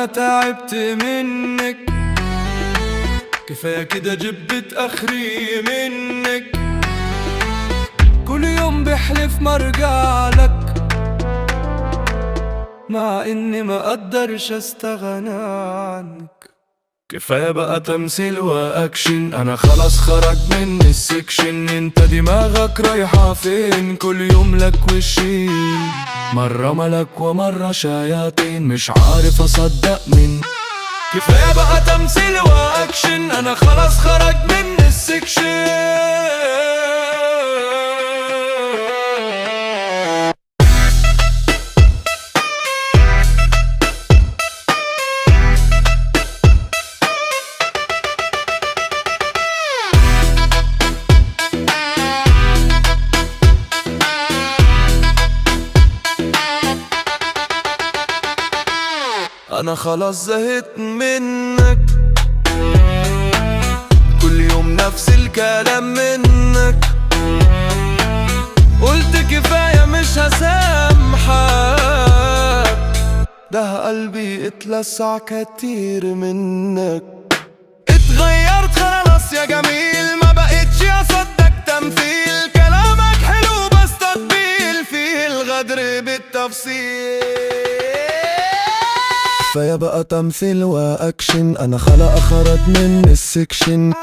انا تعبت منك، كفاية كده جبت اخري منك. كل يوم بحلف مرجع لك، مع اني ما اقدرش استغنى عنك. كفاية بقى تمثيل واكشن، انا خلاص خرج من السكشن. انت دماغك رايحة فين؟ كل يوم لك وشين، مرة ملك ومرة شياطين، مش عارف اصدق مين. كفاية بقى تمثيل واكشن، انا خلاص خرج من السكشن. انا خلاص زهقت منك، كل يوم نفس الكلام منك. قلت كفاية مش هسامحك، ده قلبي اتلسع كتير منك. اتغيرت خلاص يا جميل، ما بقتش اصدق تمثيل. كلامك حلو بس تطبيل، فيه الغدر بالتفصيل. كفاية بقى تمثيل واكشن، انا خرج من السكشن.